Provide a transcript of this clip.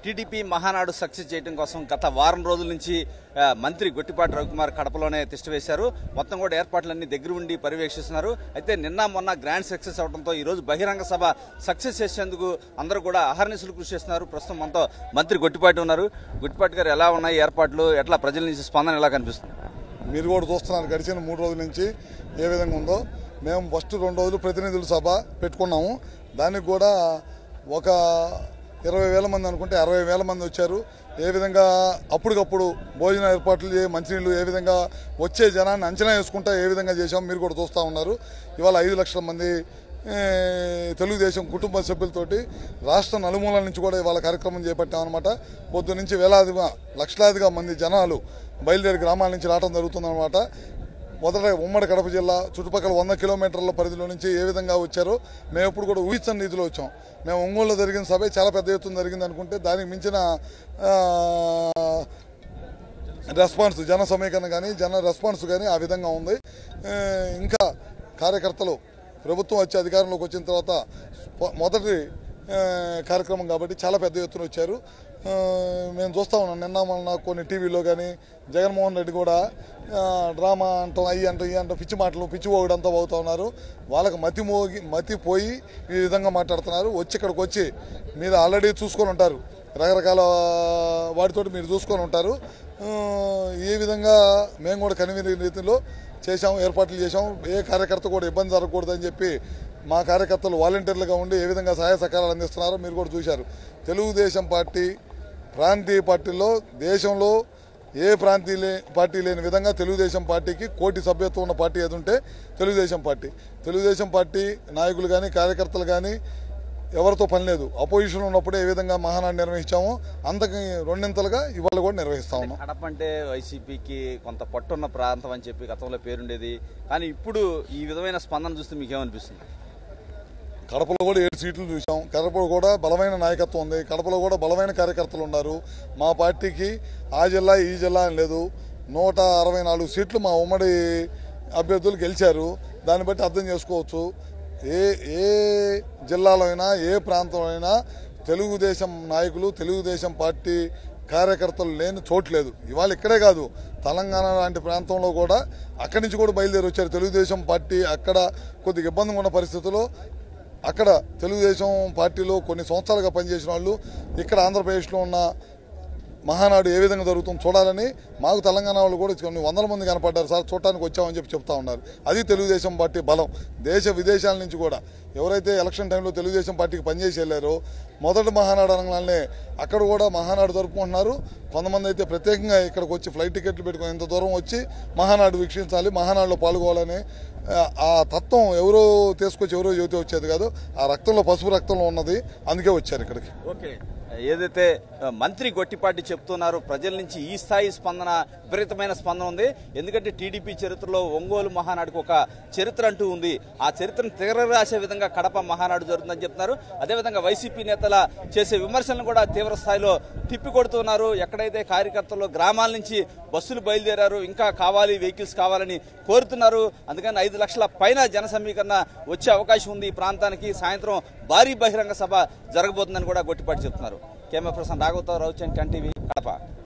TDP Mahanadu success చేయడం కోసం గత వారం రోజుల నుంచి మంత్రి గొట్టిపాటి రవికుమార్ కడపలోనే తిష్టవేశారు. మొత్తం కూడా ఏర్పాట్లన్నీ దగ్గర ఉండి పర్యవేక్షిస్తున్నారు. అయితే నిన్న మొన్న గ్రాండ్ సక్సెస్ అవడంతో ఈ రోజు బహిరంగ సభ సక్సెస్ చేసేందుకు అందరూ కూడా అహర్నిశలు కృషి చేస్తున్నారు. ప్రస్తుతం మనతో మంత్రి గొట్టిపాటి ఉన్నారు. గొట్టిపాటి గారు, ఎలా ఉన్నాయి ఏర్పాట్లు? ఎట్లా ప్రజల నుంచి స్పందన ఎలా కనిపిస్తుంది? మీరు కూడా చూస్తున్నారు, గడిచిన 3 రోజుల నుంచి ఏ విధంగా ఉందో. మేము ఫస్ట్ 2 రోజులు ప్రతినిధుల సభ పెట్టుకున్నాము. దానికి కూడా ఒక 20,000 మంది అనుకుంటే 60,000 మంది వచ్చారు. ఏ విధంగా అప్పటికప్పుడు భోజన ఏర్పాట్లు, మంచినీళ్ళు ఏ విధంగా వచ్చే జనాన్ని అంచనా వేసుకుంటా ఏ విధంగా చేశాం మీరు కూడా చూస్తూ ఉన్నారు. ఇవాళ 5 లక్షల మంది తెలుగుదేశం కుటుంబ సభ్యులతోటి రాష్ట్ర నలుమూలల నుంచి కూడా ఇవాళ కార్యక్రమం చేపట్టామన్నమాట. పొద్దు నుంచి వేలాదిగా లక్షలాదిగా మంది జనాలు బయలుదేరి గ్రామాల నుంచి రావడం జరుగుతుందన్నమాట. మొదట ఉమ్మడి కడప జిల్లా చుట్టుపక్కల 100 కిలోమీటర్ల పరిధిలో నుంచి ఏ విధంగా వచ్చారో మేము ఎప్పుడు కూడా ఊహించని రీతిలో వచ్చాం. మేము ఒంగోలులో జరిగిన సభ చాలా పెద్ద ఎత్తున జరిగింది అనుకుంటే దానికి మించిన రెస్పాన్స్, జన సమీకరణ కానీ జన రెస్పాన్స్ కానీ ఆ విధంగా ఉంది. ఇంకా కార్యకర్తలు ప్రభుత్వం వచ్చి అధికారంలోకి వచ్చిన తర్వాత మొదటి కార్యక్రమం కాబట్టి చాలా పెద్ద ఎత్తున వచ్చారు. మేము చూస్తూ ఉన్నాం, నిన్న మొన్న కొన్ని టీవీలో కానీ జగన్మోహన్ రెడ్డి కూడా డ్రామా అంటాం, అయ్యి అంటాం, ఇవి అంటాం, పిచ్చి మాటలు, పిచ్చి పోగడంతా పోతూ ఉన్నారు. వాళ్ళకి మతి పోయి ఈ విధంగా మాట్లాడుతున్నారు. వచ్చి ఇక్కడికి వచ్చి మీరు ఆల్రెడీ చూసుకొని ఉంటారు, రకరకాల వాటితోటి మీరు చూసుకొని ఉంటారు. ఈ విధంగా మేము కూడా కనివిని రీతిలో చేశాము, ఏర్పాట్లు చేశాము. ఏ కార్యకర్త కూడా ఇబ్బంది జరగకూడదని చెప్పి మా కార్యకర్తలు వాలంటీర్లుగా ఉండి ఏ విధంగా సహాయ సహకారాలు అందిస్తున్నారో మీరు కూడా చూశారు. తెలుగుదేశం పార్టీ ప్రాంతీయ పార్టీల్లో దేశంలో ఏ ప్రాంతీయ పార్టీ లేని విధంగా తెలుగుదేశం పార్టీకి కోటి సభ్యత్వం ఉన్న పార్టీ ఏది ఉంటే తెలుగుదేశం పార్టీ. తెలుగుదేశం పార్టీ నాయకులు కానీ కార్యకర్తలు కానీ ఎవరితో పని లేదు. అపోజిషన్ ఉన్నప్పుడు ఏ విధంగా మహానాడు నిర్వహించామో అంతకు రెండింతలుగా ఇవాళ కూడా నిర్వహిస్తా ఉన్నాం. కడప అంటే వైసీపీకి కొంత పట్టున్న ప్రాంతం అని చెప్పి గతంలో పేరుండేది, కానీ ఇప్పుడు ఈ విధమైన స్పందన చూస్తే మీకేమనిపిస్తుంది? కడపలో కూడా 7 సీట్లు చూసాం. కడపలో కూడా బలమైన నాయకత్వం ఉంది. కడపలో కూడా బలమైన కార్యకర్తలు ఉన్నారు. మా పార్టీకి ఆ జిల్లా ఈ జిల్లా అని లేదు. 164 సీట్లు మా ఉమ్మడి అభ్యర్థులు గెలిచారు. దాన్ని బట్టి అర్థం చేసుకోవచ్చు. ఏ జిల్లాలో అయినా ఏ ప్రాంతంలో అయినా తెలుగుదేశం నాయకులు, తెలుగుదేశం పార్టీ కార్యకర్తలు లేని చోట్లేదు. ఇవాళ ఇక్కడే కాదు, తెలంగాణ లాంటి ప్రాంతంలో కూడా అక్కడి నుంచి కూడా బయలుదేరి వచ్చారు. తెలుగుదేశం పార్టీ అక్కడ కొద్దిగా ఇబ్బందిగా ఉన్న పరిస్థితుల్లో అక్కడ తెలుగుదేశం పార్టీలో కొన్ని సంవత్సరాలుగా పనిచేసిన వాళ్ళు ఇక్కడ ఆంధ్రప్రదేశ్లో ఉన్న మహానాడు ఏ విధంగా జరుగుతుందో చూడాలని మాకు తెలంగాణ వాళ్ళు కూడా కొన్ని 100 మంది కనపడ్డారు. సార్ చూడటానికి వచ్చామని చెప్పి చెప్తా ఉన్నారు. అది తెలుగుదేశం పార్టీ బలం. దేశ విదేశాల నుంచి కూడా ఎవరైతే ఎలక్షన్ టైంలో తెలుగుదేశం పార్టీకి పనిచేసి వెళ్ళారో మొదటి మహానాడు అనగానే అక్కడ కూడా మహానాడు జరుపుకుంటున్నారు. కొంతమంది అయితే ప్రత్యేకంగా ఇక్కడికి వచ్చి ఫ్లైట్ టికెట్లు పెట్టుకుని ఇంత దూరం వచ్చి మహానాడు వీక్షించాలి, మహానాడులో పాల్గొవాలని ఆ తత్వం ఎవరో తీసుకొచ్చి ఎవరో యువత వచ్చేది కాదు. ఆ రక్తంలో, పసుపు రక్తంలో ఉన్నది, అందుకే వచ్చారు ఇక్కడికి. ఓకే, ఏదైతే మంత్రి గొట్టిపాటి చెప్తున్నారు, ప్రజల నుంచి ఈ స్థాయి స్పందన, విపరీతమైన స్పందన ఉంది. ఎందుకంటే టీడీపీ చరిత్రలో ఒంగోలు మహానాడుకు ఒక చరిత్ర అంటూ ఉంది. ఆ చరిత్రను తిరగరాసే విధంగా కడప మహానాడు జరుగుతుందని చెప్తున్నారు. అదేవిధంగా వైసీపీ నేతల చేసే విమర్శలను కూడా తీవ్ర స్థాయిలో తిప్పికొడుతున్నారు. ఎక్కడైతే కార్యకర్తలు గ్రామాల నుంచి బస్సులు బయలుదేరారు, ఇంకా కావాలి, వెహికల్స్ కావాలని కోరుతున్నారు. అందుకని 5 లక్షల పైన జన సమీకరణ వచ్చే అవకాశం ఉంది. ఈ ప్రాంతానికి సాయంత్రం భారీ బహిరంగ సభ జరగబోతుందని కూడా గొట్టిపాటి చెప్తున్నారు. కెమెరా పర్సన్ రాఘవతో, రవిచంద్, 10 టీవీ.